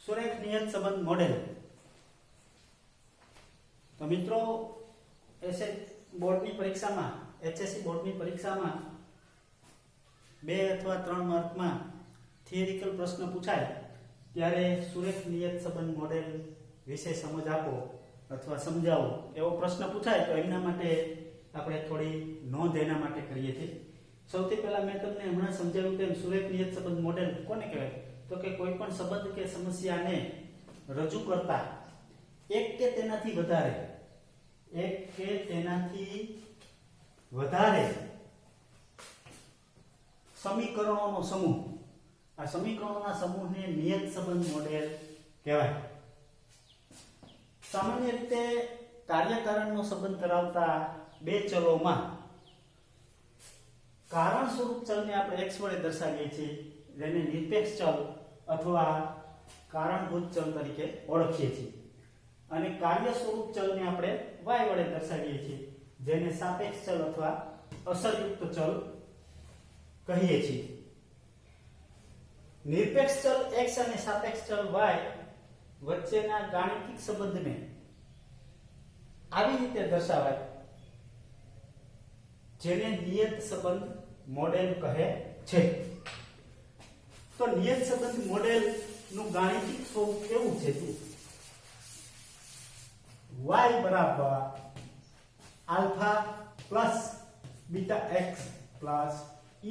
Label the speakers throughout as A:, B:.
A: સુરેખ નિયત સંબંધ મોડેલ। તો મિત્રો બોર્ડની પરીક્ષામાં એચએસસી બોર્ડની પરીક્ષામાં 2 અથવા 3 માર્કમાં થિયરિકલ પ્રશ્ન પૂછાય ત્યારે સુરેખ નિયત સંબંધ મોડેલ વિશે સમજ આપો અથવા સમજાવો એવો પ્રશ્ન પૂછાય તો એના માટે આપણે થોડી નોંધ એના માટે કરીએ છીએ। સૌથી પહેલા મેં તમને હમણાં સમજાવ્યું તેમ સુરેખ નિયત સંબંધ મોડેલ કોને કહેવાય તો કે કોઈ પણ સંબંધ કે સમસ્યાને રજૂ કરતા એક કે તેનાથી વધારે સમીકરણોનો સમૂહ, આ સમીકરણોના સમૂહને નિયત સંબંધ મોડેલ કહેવાય। સામાન્ય રીતે કાર્યકારણનો સંબંધ ધરાવતા બે ચલોમાં કારણ સ્વરૂપ ચલને આપણે x વડે દર્શાવીએ છીએ જેને નિરપેક્ષ ચલ અથવા કારણભૂત ચલ તરીકે ઓળખીએ છીએ અને કાર્ય સ્વરૂપ ચલને આપણે y વડે દર્શાવીએ છીએ જેને સાપેક્ષ ચલ અથવા અસરયુક્ત ચલ કહીએ છીએ। નિરપેક્ષ ચલ x અને સાપેક્ષ ચલ y વચ્ચેના ગાણિતિક સંબંધને આવી રીતે દર્શાવાય જેને નિયત સંબંધ મોડેલ કહે છે। તો નિયત સંબંધ મોડેલ નું ગાણિતિક સ્વરૂપ કેવું છે y બરાબર alpha plus beta x plus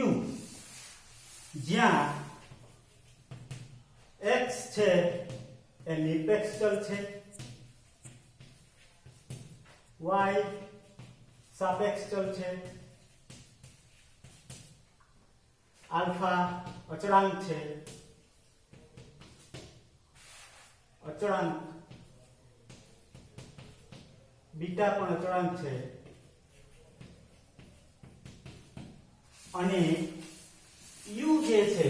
A: u જ્યાં x છે એ નિરપેક્ષ ચલ છે, y સાપેક્ષ ચલ છે, આલ્ફા અચળાંક છે, બીટા પણ અચળાંક છે અને u જે છે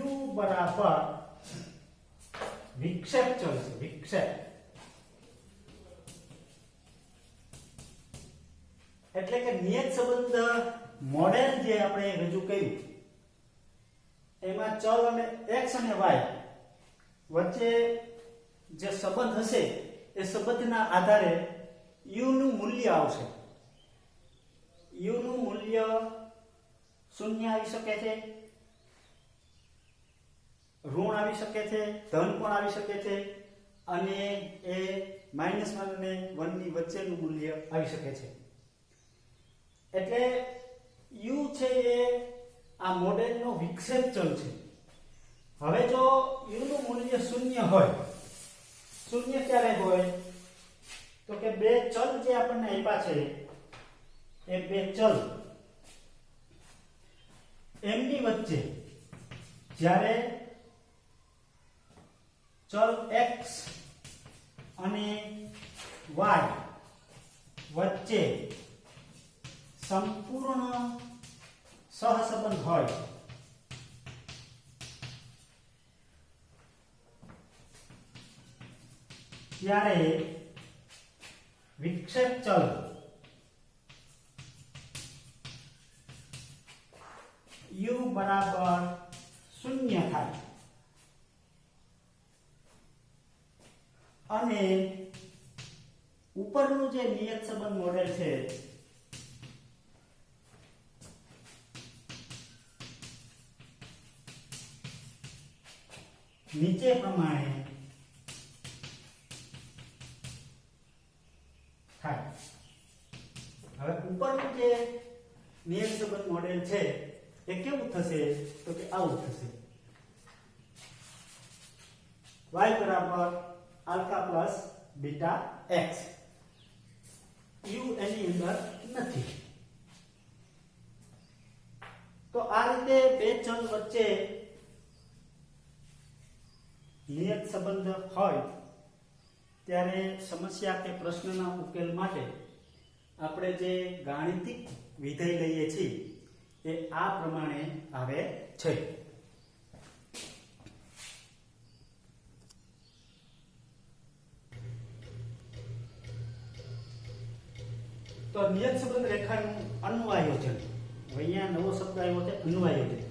A: u બરાબર વિક્ષેપ ચલ છે, વિક્ષેપ એટલે કે નિયત સંબંધ મોડેલ જે આપણે રજૂ કર્યું એમાં ચલ અને x અને y વચ્ચે જે સંબંધ હશે એ સંબંધના આધારે u નું મૂલ્ય આવશે। u નું મૂલ્ય 0 આવી શકે છે, ઋણ આવી શકે છે, ધન પણ આવી શકે છે અને એ -1 અને 1 ની વચ્ચેનું મૂલ્ય આવી શકે છે। એટલે u છે એ આ મોડેલનો વિક્ષેપ ચલ છે। હવે જો u નું મૂલ્ય 0 હોય, 0 ક્યારે હોય તો કે બે ચલ જે આપણને આપ્યા છે એ બે ચલ એમની વચ્ચે જ્યારે ચલ x અને y વચ્ચે સંપૂર્ણ સહસંબંધ હોય ત્યારે વિક્ષેપ ચલ u બરાબર 0 થાય અને ઉપરનું જે નિયત સંબંધ મોડેલ છે નીચે પ્રમાણે થાય। હવે ઉપરનું જે નિયત સંબંધ મોડેલ છે એ કેવું થશે તો કે આવું થશે y બરાબર alpha plus beta x, u એની અંદર નથી। તો આ રીતે બે ચલ વચ્ચે નિયત સંબંધ હોય ત્યારે સમસ્યા કે પ્રશ્નના ઉકેલ માટે આપણે જે ગાણિતિક વિધેય લઈએ છીએ એ આ પ્રમાણે આવે છે। તો નિયત સંબંધ રેખાનું અન્વયોજન, અહીંયા નવો શબ્દ આવ્યો છે અન્વયોજન।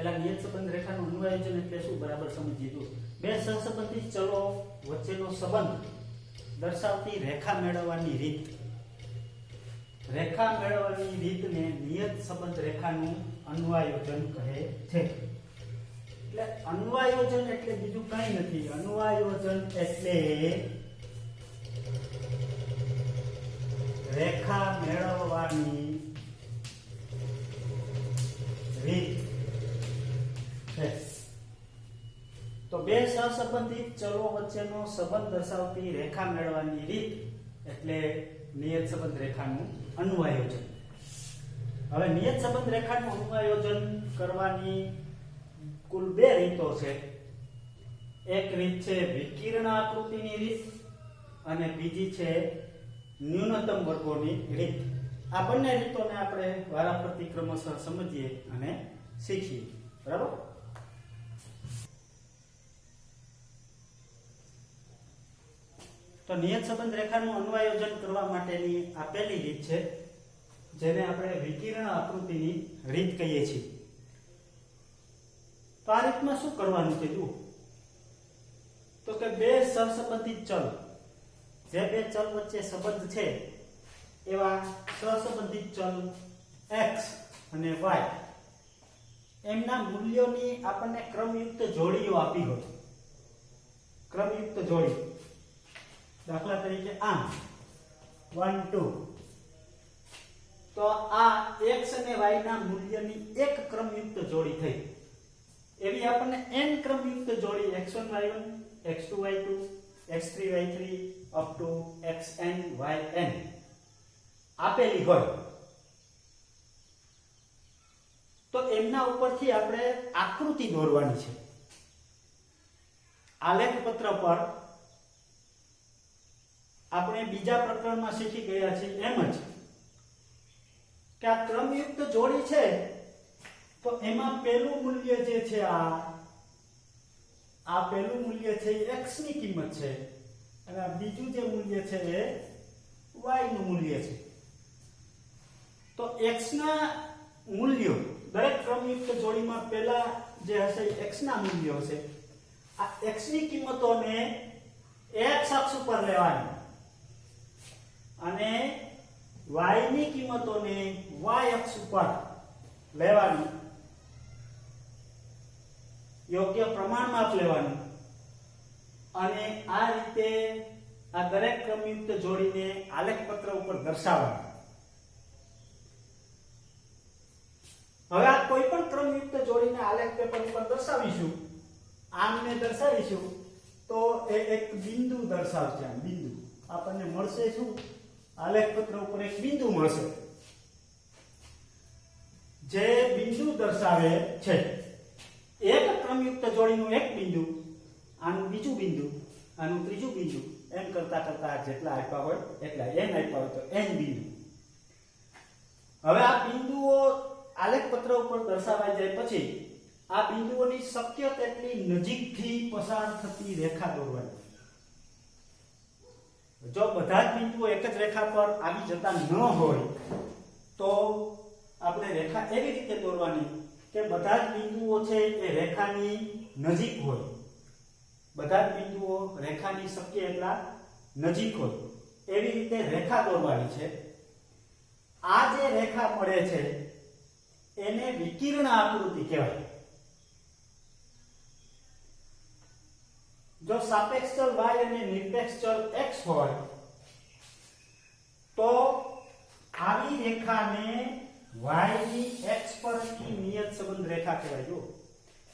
A: પેલા નિયત સંબંધ રેખાનું અન્વયોજન એટલે શું બરાબર સમજી દો. બે સહસંબંધિત ચલો વચ્ચેનો સંબંધ દર્શાવતી રેખા મેળવવાની રીત. રેખા મેળવવાની રીતને નિયત સંબંધ રેખાનું અન્વયોજન કહે છે. એટલે અન્વયોજન એટલે બીજું કંઈ નથી. અન્વયોજન એટલે રેખા મેળવવાની રીત છે. તો બે સહસંબંધિત ચલો વચ્ચેનો સંબંધ દર્શાવતી રેખા મેળવવાની રીત એટલે નિયત સંબંધ રેખાનું અન્વયોજન. હવે નિયત સંબંધ રેખાનું અન્વયોજન કરવાની કુલ બે રીતો છે. એક રીત છે વિકિરણ આકૃતિની રીત અને બીજી છે ન્યૂનતમ વર્ગોની રીત. આ બંને રીતોને આપણે વારાફરતી ક્રમશઃ સમજીએ અને શીખીએ. બરાબર? તો નિયત સંબંધ રેખાનું અન્વયોજન કરવા માટેની આ પહેલી રીત છે, જેને આપણે વિકિરણ આકૃતિની રીત કહીએ છીએ. તો આ રીતમાં શું કરવાનું છે જુઓ. તો કે બે સહસંબંધિત ચલ, જે બે ચલ વચ્ચે સંબંધ છે એવા સહસંબંધિત ચલ x અને y, એમના મૂલ્યોની આપણને ક્રમયુક્ત જોડીઓ આપી હોય. ક્રમયુક્ત જોડી, દાખલા તરીકે આ 1 2, તો આ x અને y ના મૂલ્યની એક ક્રમયુક્ત જોડી થઈ. એવી આપણને n ક્રમયુક્ત જોડી x1 y1 x2 y2 x3 y3 up to xn yn આપેલી હોય, તો એમના ઉપરથી આપણે આકૃતિ દોરવાની છે. આલેખ પત્ર પર આપણે બીજા પ્રકરણમાં શીખી ગયા છીએ એમ જ કે આ ક્રમયુક્ત જોડી છે, તો એમાં પહેલું મૂલ્ય જે છે આ પહેલું મૂલ્ય છે એ x ની કિંમત છે અને આ બીજું જે મૂલ્ય છે એ y નું મૂલ્ય છે. તો x ના મૂલ્યો દરેક ક્રમયુક્ત જોડીમાં પહેલા જે હશે x ના મૂલ્યો હશે. આ x ની કિંમતોને x અક્ષ ઉપર લેવાની અને y ની કિંમતોને y અક્ષ ઉપર લેવાની, યોગ્ય પ્રમાણમાં લેવાનું અને આ રીતે આ દરેક ક્રમયુક્ત જોડીને આલેખ પત્ર ઉપર દર્શાવવાનું. હવે આ કોઈ પણ ક્રમયુક્ત જોડીને આલેખ પેપર ઉપર દર્શાવીશું, આમને દર્શાવીશું તો એ એક બિંદુ દર્શાવશે. આમ બિંદુ આપણને મળશે શું? આલેખ પત્ર ઉપર એક બિંદુ મળશે, જે બિંદુ દર્શાવે છે એક ક્રમયુક્ત જોડીનું એક બિંદુ, આનું બીજું બિંદુ, આનું ત્રીજું બિંદુ, એમ કરતા કરતા જેટલા આપ્યા હોય એટલા n આપ્યા હોય તો n બિંદુ. હવે આ બિંદુઓ આલેખ પત્ર ઉપર દર્શાવાઈ જાય પછી આ બિંદુઓની શક્ય તેટલી નજીકથી પસાર થતી રેખા દોરવાની. જો બધા જ બિંદુઓ એક જ રેખા પર આવી જતા ન હોય તો આપણે રેખા એવી રીતે દોરવાની કે બધા જ બિંદુઓ છે એ રેખાની નજીક હોય. બધા જ બિંદુઓ રેખાની શક્ય એટલા નજીક હોય એવી રીતે રેખા દોરવાની છે. આ જે રેખા મળે છે એને વિકિરણ આકૃતિ કહેવાય. જો સાપેક્ષ ચલ y અને નિરપેક્ષ ચલ x હોય તો આવી રેખાને y ની x પરની નિયત સંબંધ રેખા કહેવાય. જો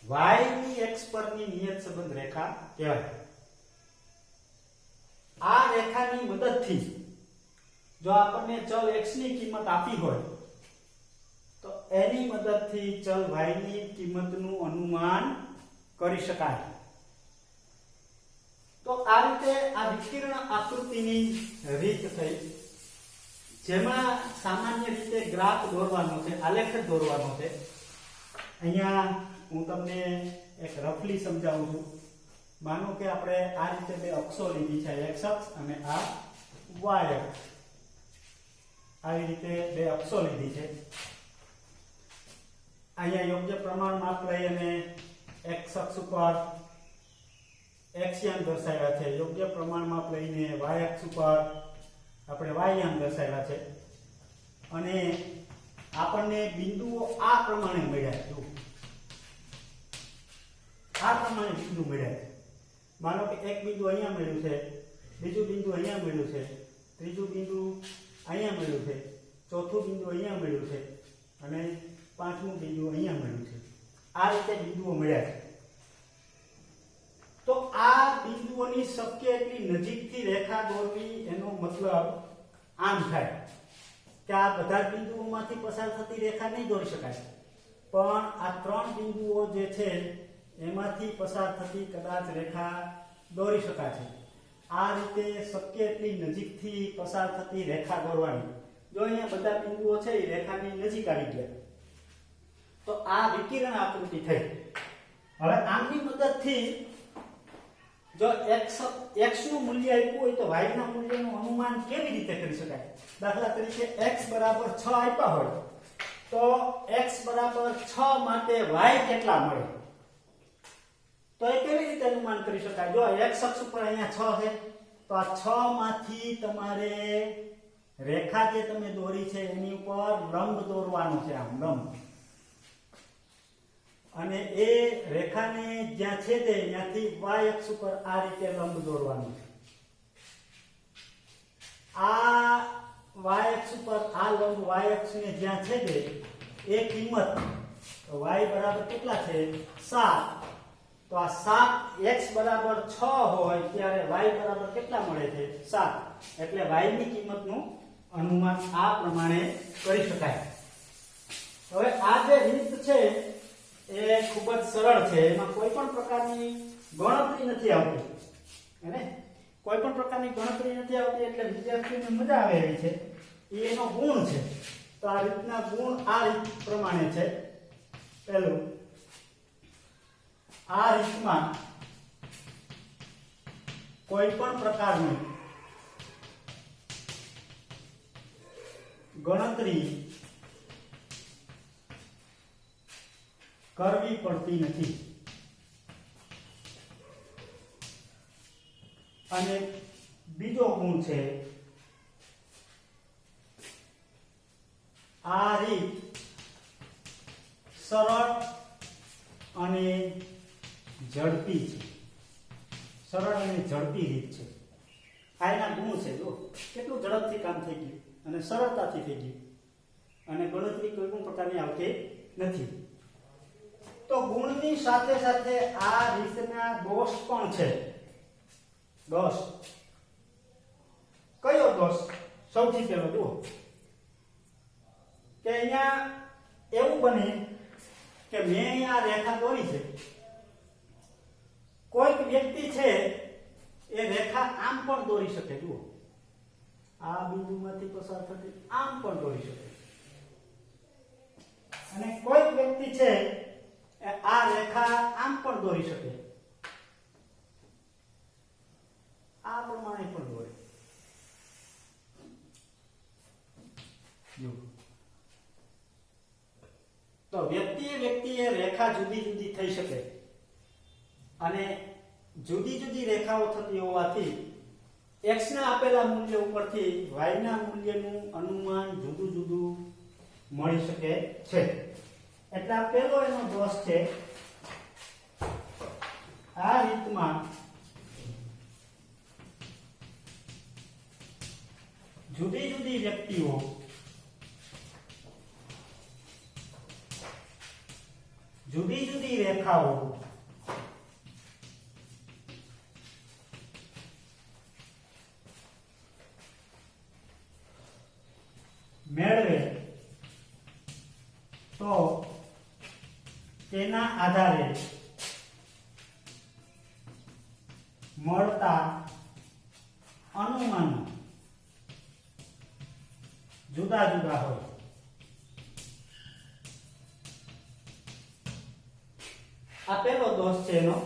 A: y ની x પરની નિયત સંબંધ રેખા કહેવાય. આ રેખાની મદદથી જો આપણને ચલ x ની કિંમત આપી હોય તો એની મદદથી ચલ y ની કિંમતનું અનુમાન કરી શકાય. તો આ રીતે આ વિકિરણ આકૃતિની રીત થઈ, જેમાં સામાન્ય રીતે ગ્રાફ દોરવાનો છે, આલેખ દોરવાનો છે. અહીંયા હું તમને એક રફલી સમજાવું છું. માનો કે આપણે આ રીતે બે અક્ષો લીધી છે, x અક્ષ અને આ y અક્ષ. આવી રીતે બે અક્ષો લીધી છે. અહીંયા યોગ્ય પ્રમાણ માપ લઈ અને x અક્ષ ઉપર x યામ દર્શાવ્યા છે, યોગ્ય પ્રમાણ માપ લઈને y અક્ષ ઉપર આપણે y યામ દર્શાવ્યા છે અને આપણને બિંદુઓ આ પ્રમાણે મળ્યા છે, આ પ્રમાણે બિંદુ મળ્યા છે. માનો કે એક બિંદુ અહીંયા મળ્યું છે, બીજું બિંદુ અહીંયા મળ્યું છે, ત્રીજું બિંદુ અહીંયા મળ્યું છે, ચોથું બિંદુ અહીંયા મળ્યું છે અને પાંચમું બિંદુ અહીંયા મળ્યું છે. આ રીતે બિંદુઓ મળ્યા છે. તો આ બિંદુઓની શક્ય એટલી નજીકથી રેખા દોરવી એનો મતલબ આમ થાય કે આ બધા બિંદુઓમાંથી પસાર થતી રેખા નહીં દોરી શકાય, પણ આ ત્રણ બિંદુઓ જે છે એમાંથી પસાર થતી કદાચ રેખા દોરી શકાય છે. આ રીતે શક્ય એટલી નજીકથી પસાર થતી રેખા દોરવાની. જો અહીંયા બધા બિંદુઓ છે એ રેખાની નજીક આવી ગયા તો આ વિકિરણ આકૃતિ થઈ. હવે આમની મદદથી જો x નું મૂલ્ય આપ્યું હોય તો y ના મૂલ્યનું અનુમાન કેવી રીતે કરી શકાય? દાખલા તરીકે x બરાબર 6 આપ્યા હોય તો x બરાબર 6 માટે y કેટલા મળે તો એ કેવી રીતે અનુમાન કરી શકાય? જો x અક્ષ ઉપર અહીંયા 6 છે તો આ 6 માંથી તમારે રેખા જે તમે દોરી છે એની ઉપર લંબ દોરવાનો છે, આમ લંબ, અને એ રેખાને જ્યાં છેદે ત્યાંથી y અક્ષ ઉપર આ રીતે લંબ દોરવાનું છે. આ y અક્ષ ઉપર આ લંબ y અક્ષને જ્યાં છેદે એ કિંમત y બરાબર કેટલા છે 7, તો આ 7 x બરાબર 6 હોય ત્યારે y બરાબર કેટલા મળે છે 7, એટલે y ની કિંમતનું અનુમાન આ પ્રમાણે કરી શકાય. હવે આ જે રીત છે એ ખૂબ જ સરળ છે, એમાં કોઈ પણ પ્રકારની ગણતરી નથી આવતી, અને કોઈ પણ પ્રકારની ગણતરી નથી આવતી એટલે વિદ્યાર્થીઓને મજા આવે એવી છે, એ એનો ગુણ છે. તો આ રીતના ગુણ આ રીત પ્રમાણે છે. પહેલું, આ રીતમાં કોઈ પણ પ્રકારની ગણતરી કરવી પડતી નથી. અને બીજો ગુણ છે, આ રીત સરળ અને ઝડપી છે, સરળ અને ઝડપી રીત છે. આ એના ગુણ છે. જો કેટલું ઝડપથી કામ થઈ ગયું અને સરળતાથી થઈ ગયું, અને ગણતરી કોઈ પણ પ્રકારની આવતી નથી. તો ગુણની સાથે સાથે આ રીતના દોષ પણ છે. દોષ કયો દોષ? સૌથી પહેલો જુઓ કે અહીંયા એવું બને કે મેં અહીંયા રેખા દોરી છે, કોઈક વ્યક્તિ છે એ રેખા આમ પણ દોરી શકે. જુઓ, આ બિંદુમાંથી પસાર થતી આમ પણ દોરી શકે, અને કોઈક વ્યક્તિ છે આ રેખા આમ પણ દોરી શકે, આ પ્રમાણે પણ દોરે. તો વ્યક્તિએ રેખા જુદી જુદી થઈ શકે, અને જુદી જુદી રેખાઓ થતી હોવાથી x ના આપેલા મૂલ્ય ઉપરથી y ના મૂલ્યનું અનુમાન જુદું જુદું મળી શકે છે. એટલે આ પહેલો એનો દોષ છે. આ રીતમાં જુદી જુદી વ્યક્તિઓ જુદી જુદી રેખાઓ મેળવે તો તેના આધારે મળતા અનુમાનો જુદા જુદા હોય. આ પહેલો દોષ છે એનો,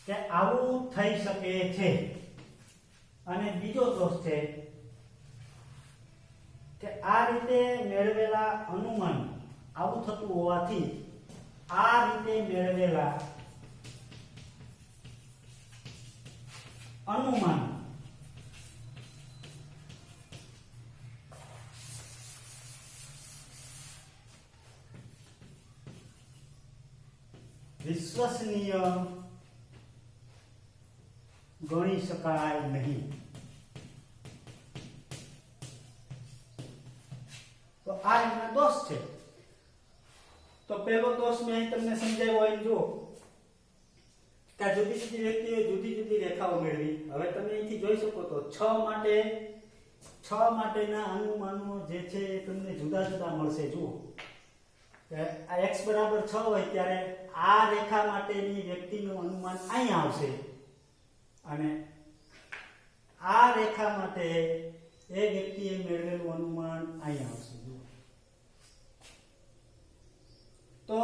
A: કે આવું થઈ શકે છે. અને બીજો દોષ છે કે આ રીતે મેળવેલા અનુમાન આવું થતું હોવાથી આ રીતે મેળવેલા અનુમાન વિશ્વસનીય ગણી શકાય નહીં. તો આ એના દોષ છે. તો પહેલો દોષ મેં અહીં તમને સમજાવ્યો હોય જો કે જુદી જુદી વ્યક્તિઓએ જુદી જુદી રેખાઓ મેળવી. હવે તમે અહીંથી જોઈ શકો તો 6 માટેના અનુમાનો જે છે એ તમને જુદા જુદા મળશે. જુઓ કે આ x બરાબર 6 હોય ત્યારે આ રેખા માટેની વ્યક્તિનું અનુમાન અહીં આવશે અને આ રેખા માટે એ વ્યક્તિએ મેળવેલું અનુમાન અહીં આવશે. તો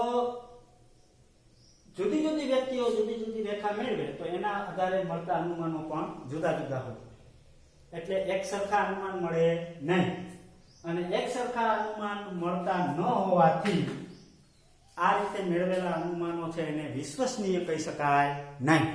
A: જુદી જુદી વ્યક્તિઓ જુદી જુદી રેખા મેળવે તો એના આધારે મળતા અનુમાનો પણ જુદા જુદા હોય. એટલે એક સરખા અનુમાન મળે નહીં. અને એક સરખા અનુમાન મળતા ન હોવાથી આ રીતે મેળવેલા અનુમાનો છે એને વિશ્વસનીય કહી શકાય નહીં.